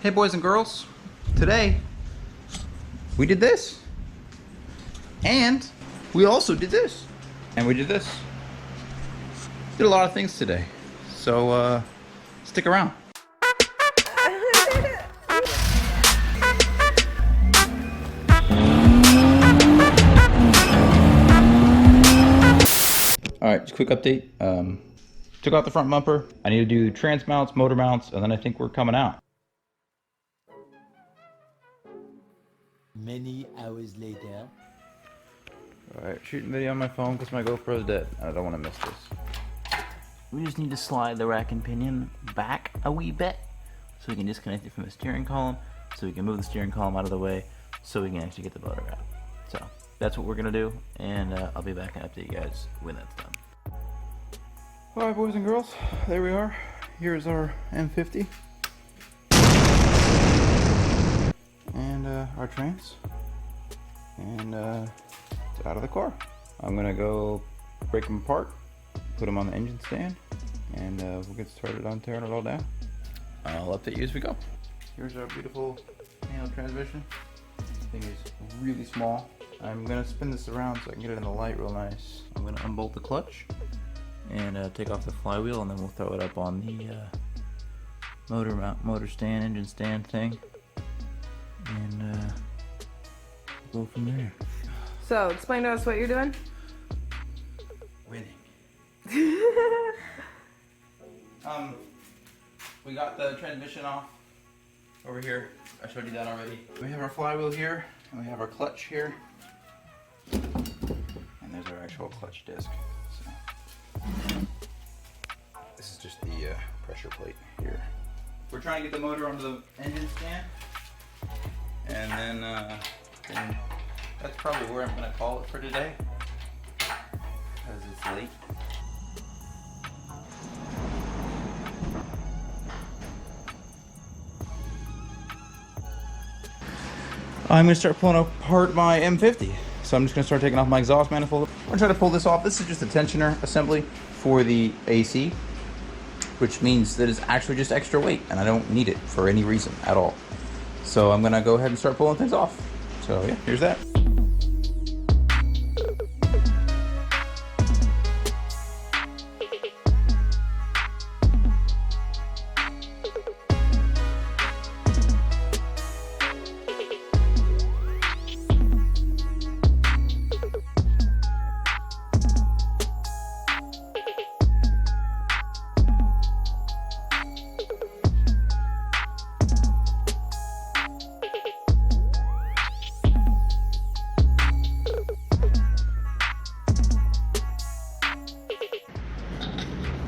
Hey boys and girls, today we did this, and we also did this, and we did this. Did a lot of things today, so stick around. Alright, just a quick update. Took out the front bumper. I need to do trans mounts, motor mounts, and then I think we're coming out. Many hours later. Alright, shooting video on my phone because my GoPro's dead. I don't want to miss this. We just need to slide the rack and pinion back a wee bit so we can disconnect it from the steering column, so we can move the steering column out of the way so we can actually get the motor out. So that's what we're going to do, and I'll be back and update you guys when that's done. Alright boys and girls, there we are. Here's our M50. And our trans. And it's out of the car. I'm going to go break them apart, put them on the engine stand, and we'll get started on tearing it all down. I'll update you as we go. Here's our beautiful manual transmission. This thing is really small. I'm going to spin this around so I can get it in the light real nice. I'm going to unbolt the clutch and take off the flywheel, and then we'll throw it up on the motor stand, engine stand thing, and go from there. So, explain to us what you're doing. Winning. We got the transmission off over here. I showed you that already. We have our flywheel here, and we have our clutch here, and there's our actual clutch disc. So, this is just the pressure plate here. We're trying to get the motor onto the engine stand, and then that's probably where I'm going to call it for today, because it's late. I'm going to start pulling apart my M50. So I'm just going to start taking off my exhaust manifold. I'm going to try to pull this off. This is just a tensioner assembly for the AC, which means that it's actually just extra weight, and I don't need it for any reason at all. So I'm going to go ahead and start pulling things off. So yeah, here's that.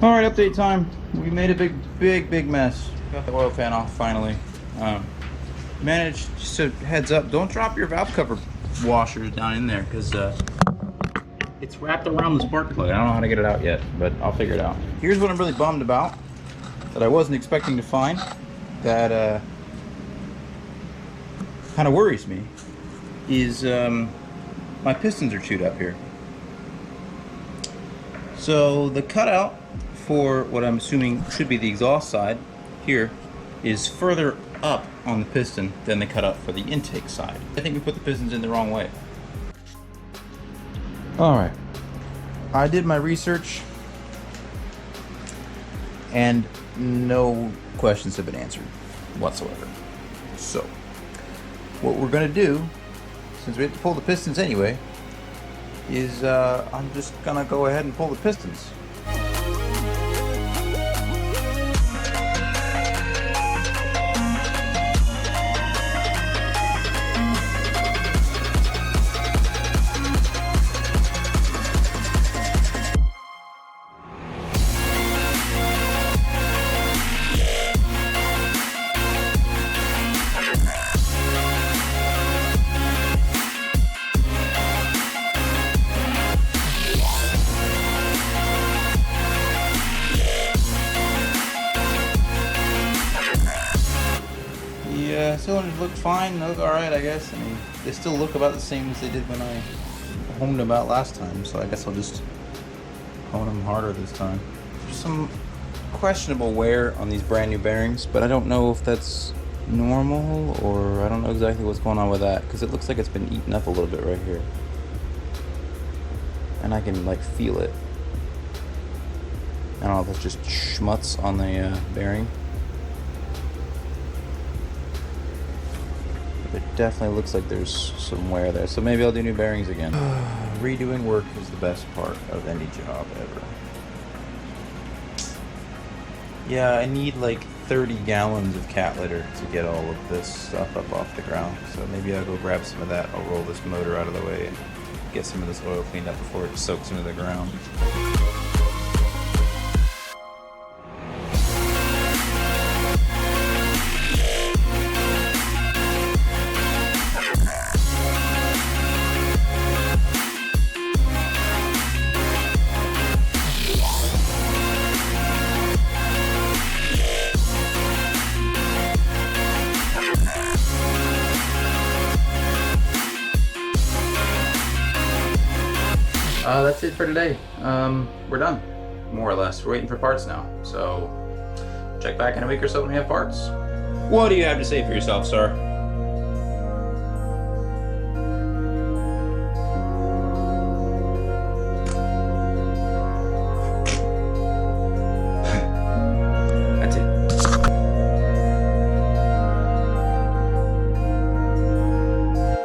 Alright, update time. We made a big mess. Got the oil fan off finally. Managed, just a heads up, don't drop your valve cover washers down in there, because it's wrapped around the spark plug. I don't know how to get it out yet, but I'll figure it out. Here's what I'm really bummed about, that I wasn't expecting to find, that kind of worries me, is my pistons are chewed up here. So the cutout for what I'm assuming should be the exhaust side here is further up on the piston than the cutout for the intake side. I think we put the pistons in the wrong way. Alright, I did my research and no questions have been answered whatsoever. So what we're going to do, since we have to pull the pistons anyway, is I'm just going to go ahead and pull the pistons. Cylinders look fine, they look alright I guess. I mean, they still look about the same as they did when I honed them out last time, so I guess I'll just hone them harder this time. There's some questionable wear on these brand new bearings, but I don't know if that's normal, or I don't know exactly what's going on with that, because it looks like it's been eaten up a little bit right here. And I can like feel it. I don't know if it's just schmutz on the bearing. But it definitely looks like there's some wear there, so maybe I'll do new bearings again. Redoing work is the best part of any job ever. Yeah, I need like 30 gallons of cat litter to get all of this stuff up off the ground. So maybe I'll go grab some of that. I'll roll this motor out of the way and get some of this oil cleaned up before it soaks into the ground. That's it for today. We're done, more or less. We're waiting for parts now, so check back in a week or so when we have parts. What do you have to say for yourself, sir?